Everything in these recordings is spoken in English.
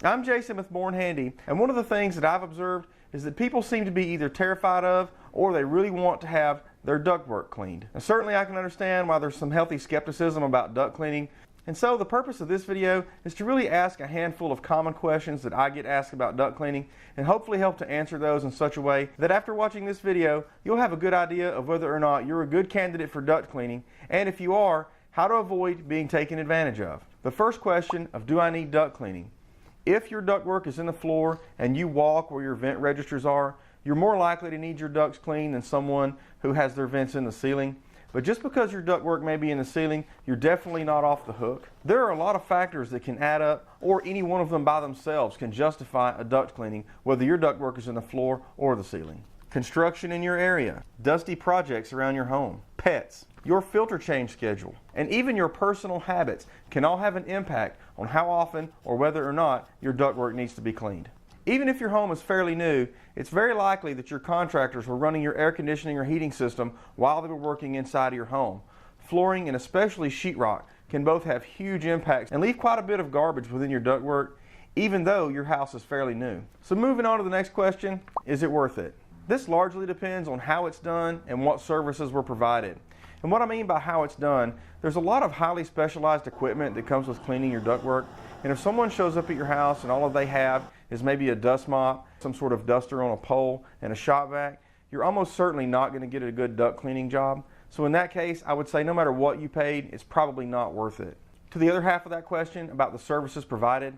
I'm Jason with More Handy, and one of the things that I've observed is that people seem to be either terrified of or they really want to have their ductwork cleaned. And certainly I can understand why there's some healthy skepticism about duct cleaning. And so the purpose of this video is to really ask a handful of common questions that I get asked about duct cleaning and hopefully help to answer those in such a way that after watching this video, you'll have a good idea of whether or not you're a good candidate for duct cleaning, and if you are, how to avoid being taken advantage of. The first question of do I need duct cleaning? If your ductwork is in the floor and you walk where your vent registers are, you're more likely to need your ducts cleaned than someone who has their vents in the ceiling. But just because your ductwork may be in the ceiling, you're definitely not off the hook. There are a lot of factors that can add up, or any one of them by themselves can justify a duct cleaning, whether your ductwork is in the floor or the ceiling. Construction in your area, dusty projects around your home, pets, your filter change schedule, and even your personal habits can all have an impact on how often or whether or not your ductwork needs to be cleaned. Even if your home is fairly new, it's very likely that your contractors were running your air conditioning or heating system while they were working inside of your home. Flooring and especially sheetrock can both have huge impacts and leave quite a bit of garbage within your ductwork, even though your house is fairly new. So moving on to the next question, is it worth it? This largely depends on how it's done and what services were provided. And what I mean by how it's done, there's a lot of highly specialized equipment that comes with cleaning your ductwork. And if someone shows up at your house and all they have is maybe a dust mop, some sort of duster on a pole, and a shop vac, you're almost certainly not going to get a good duct cleaning job. So in that case, I would say no matter what you paid, it's probably not worth it. To the other half of that question about the services provided,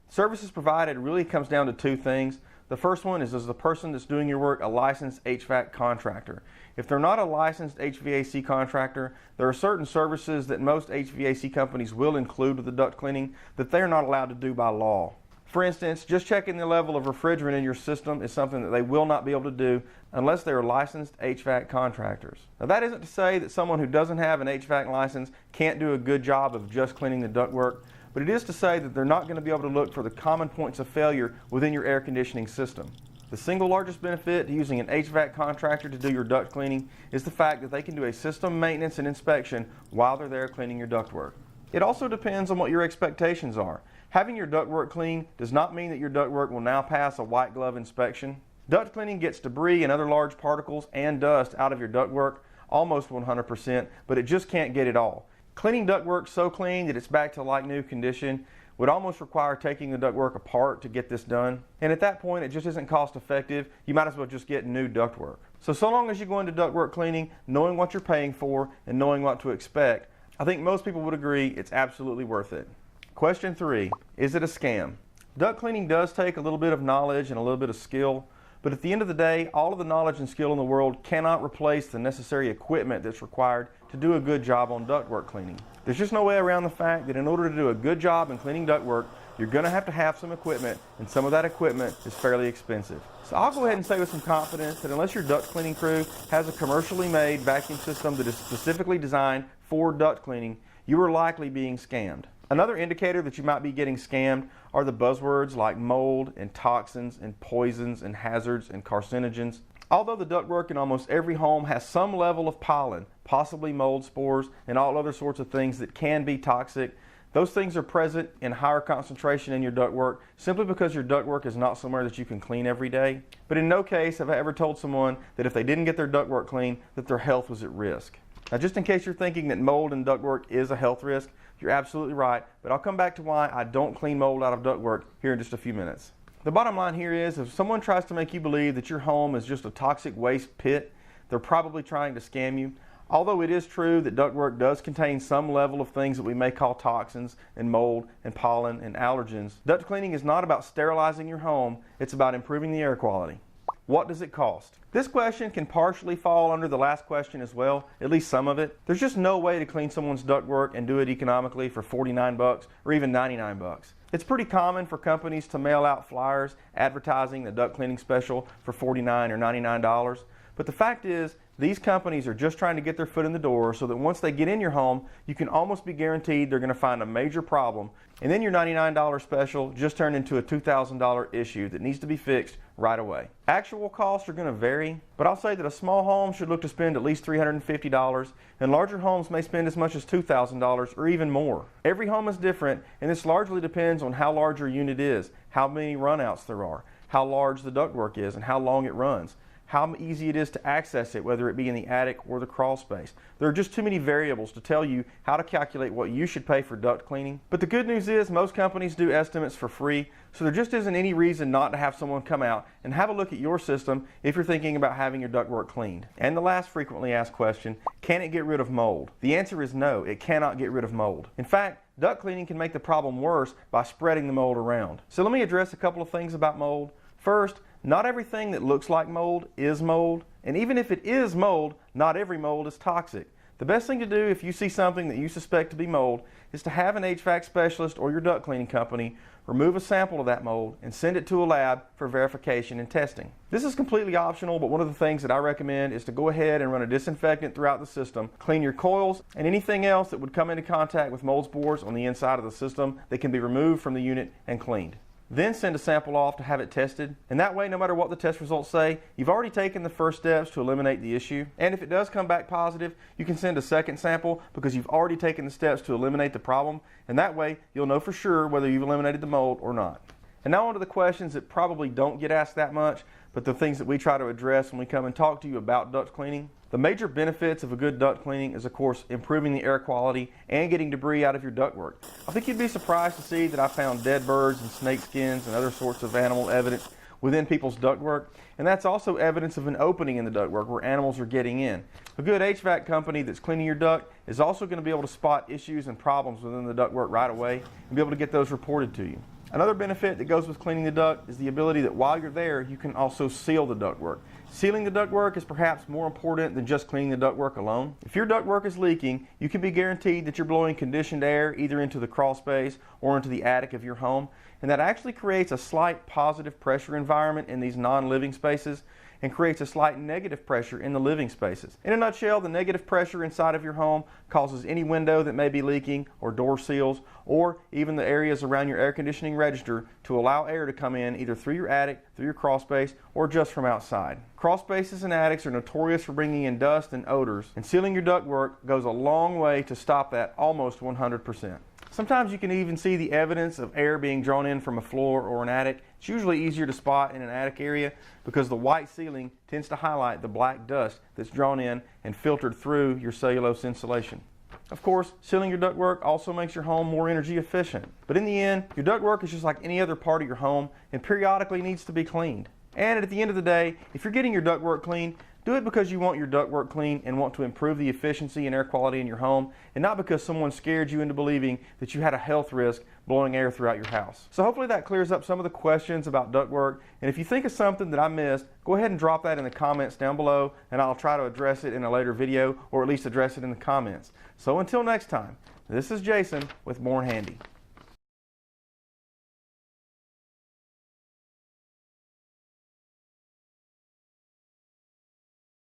services provided really comes down to two things. The first one is the person that's doing your work a licensed HVAC contractor? If they're not a licensed HVAC contractor, there are certain services that most HVAC companies will include with the duct cleaning that they're not allowed to do by law. For instance, just checking the level of refrigerant in your system is something that they will not be able to do unless they are licensed HVAC contractors. Now that isn't to say that someone who doesn't have an HVAC license can't do a good job of just cleaning the ductwork, but it is to say that they're not going to be able to look for the common points of failure within your air conditioning system. The single largest benefit to using an HVAC contractor to do your duct cleaning is the fact that they can do a system maintenance and inspection while they're there cleaning your ductwork. It also depends on what your expectations are. Having your ductwork clean does not mean that your ductwork will now pass a white glove inspection. Duct cleaning gets debris and other large particles and dust out of your ductwork almost 100%, but it just can't get it all. Cleaning ductwork so clean that it's back to like new condition would almost require taking the ductwork apart to get this done. And at that point, it just isn't cost effective. You might as well just get new ductwork. So long as you go into ductwork cleaning, knowing what you're paying for and knowing what to expect, I think most people would agree it's absolutely worth it. Question 3, is it a scam? Duct cleaning does take a little bit of knowledge and a little bit of skill, but at the end of the day, all of the knowledge and skill in the world cannot replace the necessary equipment that's required to do a good job on ductwork cleaning. There's just no way around the fact that in order to do a good job in cleaning ductwork, you're going to have some equipment, and some of that equipment is fairly expensive. So I'll go ahead and say with some confidence that unless your duct cleaning crew has a commercially made vacuum system that is specifically designed for duct cleaning, you are likely being scammed. Another indicator that you might be getting scammed are the buzzwords like mold and toxins and poisons and hazards and carcinogens. Although the ductwork in almost every home has some level of pollen, possibly mold spores, and all other sorts of things that can be toxic, those things are present in higher concentration in your ductwork simply because your ductwork is not somewhere that you can clean every day. But in no case have I ever told someone that if they didn't get their ductwork clean, that their health was at risk. Now just in case you're thinking that mold in ductwork is a health risk, you're absolutely right, but I'll come back to why I don't clean mold out of ductwork here in just a few minutes. The bottom line here is if someone tries to make you believe that your home is just a toxic waste pit, they're probably trying to scam you. Although it is true that ductwork does contain some level of things that we may call toxins and mold and pollen and allergens, duct cleaning is not about sterilizing your home, it's about improving the air quality. What does it cost? This question can partially fall under the last question as well, at least some of it. There's just no way to clean someone's ductwork and do it economically for 49 bucks or even 99 bucks. It's pretty common for companies to mail out flyers advertising the duct cleaning special for $49 or $99. But the fact is These companies are just trying to get their foot in the door so that once they get in your home, you can almost be guaranteed they're going to find a major problem, and then your $99 special just turned into a $2,000 issue that needs to be fixed right away. Actual costs are going to vary, but I'll say that a small home should look to spend at least $350, and larger homes may spend as much as $2,000 or even more. Every home is different, and this largely depends on how large your unit is, how many runouts there are, how large the ductwork is, and how long it runs, how easy it is to access it, whether it be in the attic or the crawl space. There are just too many variables to tell you how to calculate what you should pay for duct cleaning. But the good news is most companies do estimates for free, so there just isn't any reason not to have someone come out and have a look at your system if you're thinking about having your ductwork cleaned. And the last frequently asked question, can it get rid of mold? The answer is no, it cannot get rid of mold. In fact, duct cleaning can make the problem worse by spreading the mold around. So let me address a couple of things about mold. First, not everything that looks like mold is mold, and even if it is mold, not every mold is toxic. The best thing to do if you see something that you suspect to be mold is to have an HVAC specialist or your duct cleaning company remove a sample of that mold and send it to a lab for verification and testing. This is completely optional, but one of the things that I recommend is to go ahead and run a disinfectant throughout the system, clean your coils and anything else that would come into contact with mold spores on the inside of the system that can be removed from the unit and cleaned. Then send a sample off to have it tested, and that way, no matter what the test results say, you've already taken the first steps to eliminate the issue. And if it does come back positive, you can send a second sample because you've already taken the steps to eliminate the problem, and that way you'll know for sure whether you've eliminated the mold or not. And now on to the questions that probably don't get asked that much, but the things that we try to address when we come and talk to you about duct cleaning. The major benefits of a good duct cleaning is, of course, improving the air quality and getting debris out of your ductwork. I think you'd be surprised to see that I found dead birds and snake skins and other sorts of animal evidence within people's ductwork, and that's also evidence of an opening in the ductwork where animals are getting in. A good HVAC company that's cleaning your duct is also going to be able to spot issues and problems within the ductwork right away and be able to get those reported to you. Another benefit that goes with cleaning the duct is the ability that while you're there, you can also seal the ductwork. Sealing the ductwork is perhaps more important than just cleaning the ductwork alone. If your ductwork is leaking, you can be guaranteed that you're blowing conditioned air either into the crawl space or into the attic of your home, and that actually creates a slight positive pressure environment in these non-living spaces and creates a slight negative pressure in the living spaces. In a nutshell, the negative pressure inside of your home causes any window that may be leaking or door seals or even the areas around your air conditioning register to allow air to come in either through your attic, through your crawl space, or just from outside. Crawl spaces and attics are notorious for bringing in dust and odors, and sealing your ductwork goes a long way to stop that almost 100%. Sometimes you can even see the evidence of air being drawn in from a floor or an attic. It's usually easier to spot in an attic area because the white ceiling tends to highlight the black dust that's drawn in and filtered through your cellulose insulation. Of course, sealing your ductwork also makes your home more energy efficient. But in the end, your ductwork is just like any other part of your home and periodically needs to be cleaned. And at the end of the day, if you're getting your ductwork cleaned, do it because you want your ductwork clean and want to improve the efficiency and air quality in your home, and not because someone scared you into believing that you had a health risk blowing air throughout your house. So hopefully that clears up some of the questions about ductwork, and if you think of something that I missed, go ahead and drop that in the comments down below, and I'll try to address it in a later video, or at least address it in the comments. So until next time, this is Jason with More Handy.